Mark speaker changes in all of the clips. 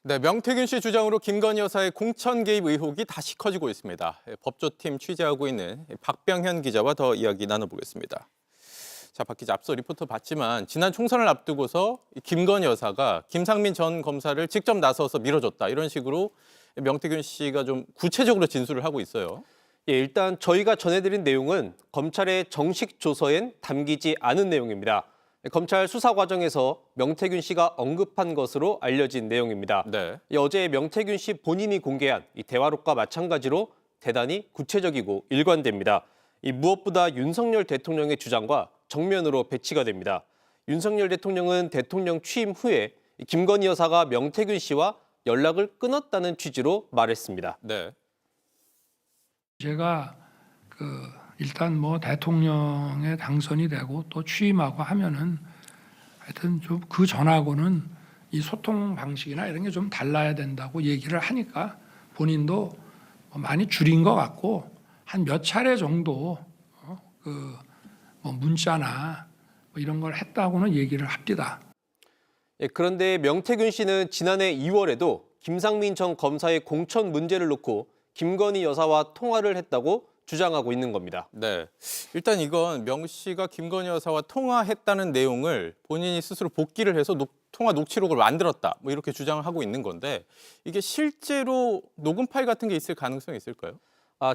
Speaker 1: 네, 명태균 씨 주장으로 김건희 여사의 공천 개입 의혹이 다시 커지고 있습니다. 법조팀 취재하고 있는 박병현 기자와 더 이야기 나눠보겠습니다. 자, 박 기자, 앞서 리포트 봤지만 지난 총선을 앞두고서 김건희 여사가 김상민 전 검사를 직접 나서서 밀어줬다, 이런 식으로 명태균 씨가 좀 구체적으로 진술을 하고 있어요.
Speaker 2: 예, 일단 저희가 전해드린 내용은 검찰의 정식 조서엔 담기지 않은 내용입니다. 검찰 수사 과정에서 명태균 씨가 언급한 것으로 알려진 내용입니다.
Speaker 1: 네.
Speaker 2: 어제 명태균 씨 본인이 공개한 이 대화록과 마찬가지로 대단히 구체적이고 일관됩니다. 무엇보다 윤석열 대통령의 주장과 정면으로 배치가 됩니다. 윤석열 대통령은 대통령 취임 후에 김건희 여사가 명태균 씨와 연락을 끊었다는 취지로 말했습니다.
Speaker 1: 네.
Speaker 3: 제가 일단 뭐 대통령에 당선이 되고 또 취임하고 하면은 하여튼 좀 그 전하고는 이 소통 방식이나 이런 게 좀 달라야 된다고 얘기를 하니까 본인도 많이 줄인 것 같고 한 몇 차례 정도 뭐 문자나 뭐 이런 걸 했다고는 얘기를 합니다.
Speaker 2: 예, 그런데 명태균 씨는 지난해 2월에도 김상민 전 검사의 공천 문제를 놓고 김건희 여사와 통화를 했다고 주장하고 있는 겁니다.
Speaker 1: 네. 일단 이건 명 씨가 김건희 여사와 통화했다는 내용을 본인이 스스로 복기를 해서 통화 녹취록을 만들었다, 뭐 이렇게 주장을 하고 있는 건데, 이게 실제로 녹음 파일 같은 게 있을 가능성이 있을까요?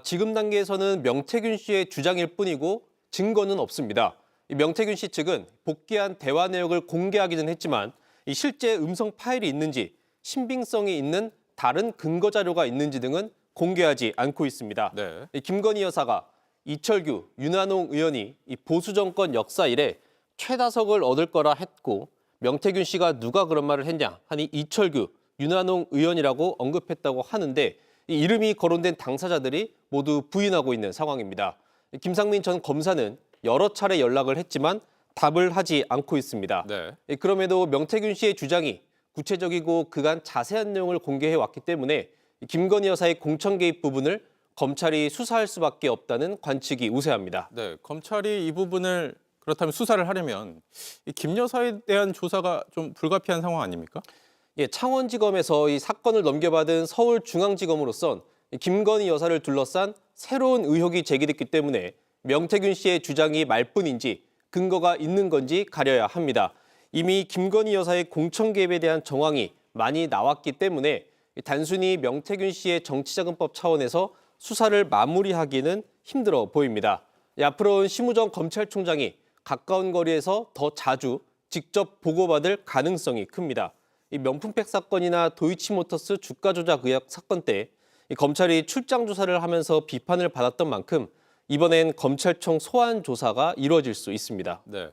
Speaker 2: 지금 단계에서는 명태균 씨의 주장일 뿐이고 증거는 없습니다. 명태균 씨 측은 복귀한 대화 내역을 공개하기는 했지만 실제 음성 파일이 있는지, 신빙성이 있는 다른 근거 자료가 있는지 등은 공개하지 않고 있습니다.
Speaker 1: 네.
Speaker 2: 김건희 여사가 이철규, 윤한홍 의원이 보수 정권 역사 이래 최다석을 얻을 거라 했고, 명태균 씨가 누가 그런 말을 했냐 하니 이철규, 윤한홍 의원이라고 언급했다고 하는데, 이 이름이 거론된 당사자들이 모두 부인하고 있는 상황입니다. 김상민 전 검사는 여러 차례 연락을 했지만 답을 하지 않고 있습니다.
Speaker 1: 네.
Speaker 2: 그럼에도 명태균 씨의 주장이 구체적이고 그간 자세한 내용을 공개해 왔기 때문에 김건희 여사의 공천 개입 부분을 검찰이 수사할 수밖에 없다는 관측이 우세합니다.
Speaker 1: 네, 검찰이 이 부분을 그렇다면 수사를 하려면 이 김 여사에 대한 조사가 좀 불가피한 상황 아닙니까?
Speaker 2: 예, 창원지검에서 이 사건을 넘겨받은 서울중앙지검으로선 김건희 여사를 둘러싼 새로운 의혹이 제기됐기 때문에 명태균 씨의 주장이 말뿐인지 근거가 있는 건지 가려야 합니다. 이미 김건희 여사의 공천 개입에 대한 정황이 많이 나왔기 때문에 단순히 명태균 씨의 정치자금법 차원에서 수사를 마무리하기는 힘들어 보입니다. 앞으로는 심우정 검찰총장이 가까운 거리에서 더 자주 직접 보고받을 가능성이 큽니다. 이 명품백 사건이나 도이치모터스 주가 조작 의혹 사건 때 검찰이 출장 조사를 하면서 비판을 받았던 만큼 이번엔 검찰청 소환 조사가 이루어질 수 있습니다.
Speaker 1: 네.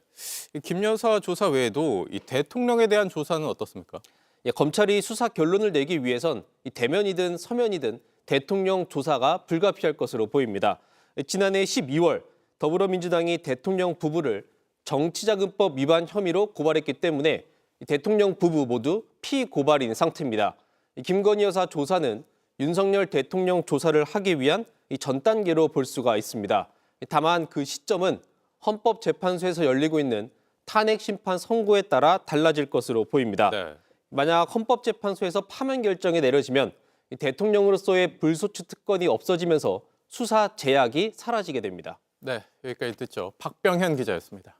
Speaker 1: 김 여사 조사 외에도 이 대통령에 대한 조사는 어떻습니까?
Speaker 2: 예, 검찰이 수사 결론을 내기 위해선 대면이든 서면이든 대통령 조사가 불가피할 것으로 보입니다. 지난해 12월 더불어민주당이 대통령 부부를 정치자금법 위반 혐의로 고발했기 때문에 대통령 부부 모두 피고발인 상태입니다. 김건희 여사 조사는 윤석열 대통령 조사를 하기 위한 전 단계로 볼 수가 있습니다. 다만 그 시점은 헌법재판소에서 열리고 있는 탄핵 심판 선고에 따라 달라질 것으로 보입니다.
Speaker 1: 네.
Speaker 2: 만약 헌법재판소에서 파면 결정이 내려지면 대통령으로서의 불소추 특권이 없어지면서 수사 제약이 사라지게 됩니다.
Speaker 1: 네, 여기까지 듣죠. 박병현 기자였습니다.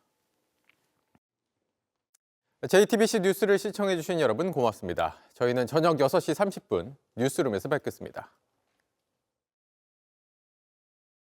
Speaker 1: JTBC 뉴스를 시청해 주신 여러분 고맙습니다. 저희는 저녁 6시 30분 뉴스룸에서 뵙겠습니다.